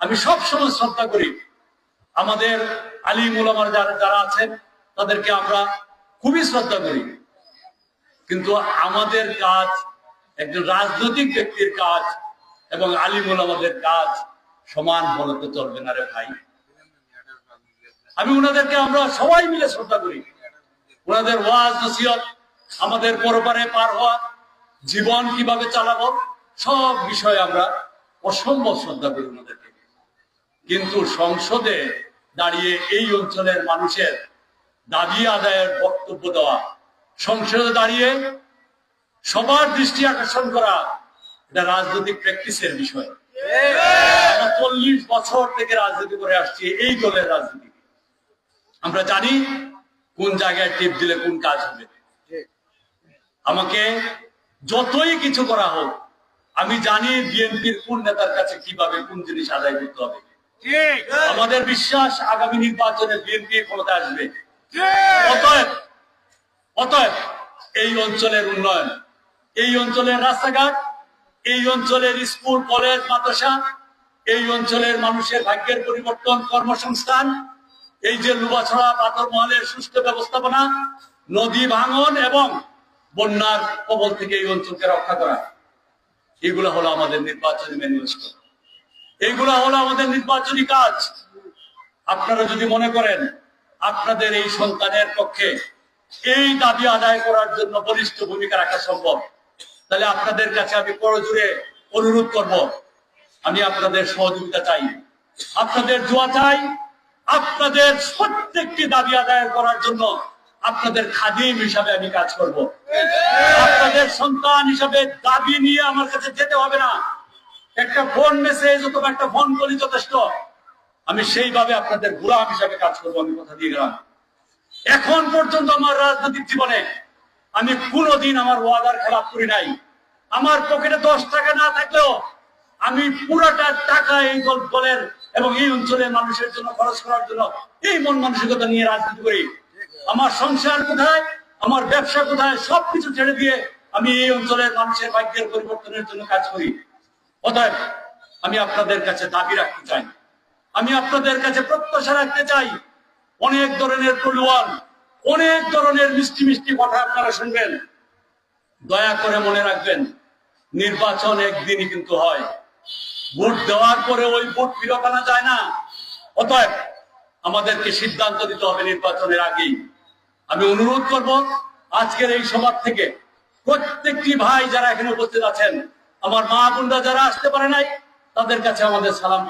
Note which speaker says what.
Speaker 1: আমি সব সময় শ্রদ্ধা করি। আমাদের আলিম উলামার যারা আছেন তাদেরকে আমরা খুবই শ্রদ্ধা করি, কিন্তু আমাদের কাজ একজন রাজনৈতিক ব্যক্তির কাজ এবং আলিম উলামাদের কাজ সমান হলে তো চলবে না রে ভাই। আমি ওনাদেরকে আমরা সবাই মিলে শ্রদ্ধা করি। ওনাদের ওয়াজ নসিহত, আমাদের পরপারে পার হওয়া, জীবন কিভাবে চালাবো, সব বিষয়ে আমরা অসম্ভব শ্রদ্ধা করি ওনাদেরকে। কিন্তু সংসদে দাঁড়িয়ে এই অঞ্চলের মানুষের দাবি আদায়ের বক্তব্য দেওয়া, সংসদে দাঁড়িয়ে সবার দৃষ্টি আকর্ষণ করা, এটা রাজনৈতিক প্র্যাকটিসের বিষয়। আমরা 40 বছর থেকে রাজনীতি করে আসছি, এই দলের রাজনীতি। আমরা জানি কোন জায়গায় টিপ দিলে কোন কাজ হবে। আমাকে যতই কিছু করা হোক, আমি জানি বিএনপির কোন নেতার কাছে কিভাবে কোন জিনিস আদায় করতে হবে। আমাদের বিশ্বাস আগামী নির্বাচনে বিএনপি ক্ষমতা আসবে। অতএব এই অঞ্চলের উন্নয়ন, এই অঞ্চলের রাস্তাঘাট, এই অঞ্চলের স্কুল কলেজ মাদ্রাসা, এই অঞ্চলের মানুষের ভাগ্যের পরিবর্তন, কর্মসংস্থান, এই যে লুবাছড়া পাথর মহলের সুষ্ঠু ব্যবস্থাপনা, নদী ভাঙন এবং বন্যার কবল থেকে এই অঞ্চলকে রক্ষা করা, এগুলো হলো আমাদের নির্বাচনী ম্যানিফেস্টো, এইগুলা হলো আমাদের নির্বাচনী কাজ। আপনারা যদি মনে করেন আপনাদের এই সন্তানের পক্ষে এই দাবি আদায় করার জন্য বলিষ্ঠ ভূমিকা রাখা সম্ভব, তাহলে আপনাদের কাছে আমি করজোড়ে অনুরোধ করব, আমি আপনাদের সহযোগিতা চাই, আপনাদের দোয়া চাই। আপনাদের প্রত্যেকটি দাবি আদায় করার জন্য আপনাদের খাদিম হিসাবে আমি কাজ করব। আপনাদের সন্তান হিসাবে দাবি নিয়ে আমার কাছে যেতে হবে না, একটা ফোন মেসেজ অথবা একটা ফোন কলি যথেষ্ট। আমি সেইভাবে আপনাদের গোলাম হিসাবে কাজ করবো, আমি কথা দিয়ে গেলাম। এখন পর্যন্ত আমার রাজনৈতিক জীবনে আমি কোনোদিন আমার ওয়াদার খেলাপ করি নাই। আমার পকেটে 10 টাকা না থাকলেও আমি পুরাটা টাকা এই দলের এবং এই অঞ্চলের মানুষের জন্য খরচ করার জন্য এই মন মানসিকতা নিয়ে রাজনীতি করি। আমার সংসার কোথায়, আমার ব্যবসা কোথায়, সবকিছু ছেড়ে দিয়ে আমি এই অঞ্চলের মানুষের ভাগ্যের পরিবর্তনের জন্য কাজ করি। অতএব আমি আপনাদের কাছে দাবি রাখতে চাই, আমি আপনাদের কাছে প্রত্যাশা রাখতে চাই। অনেক ধরনের প্রলোভন, অনেক ধরনের মিষ্টি মিষ্টি কথা আপনারা শুনবেন। দয়া করে মনে রাখবেন, নির্বাচন একদিনই কিন্তু হয়, ভোট দেওয়ার পরে ওই ভোট ফিরত আনা যায় না। অতএব আমাদেরকে সিদ্ধান্ত দিতে হবে নির্বাচনের আগেই। আমি অনুরোধ করব আজকের এই সভা থেকে প্রত্যেকটি ভাই যারা এখানে উপস্থিত আছেন, আমার মা বোনরা যারা আসতে পারে নাই, তাদের কাছে আমাদের সালাম।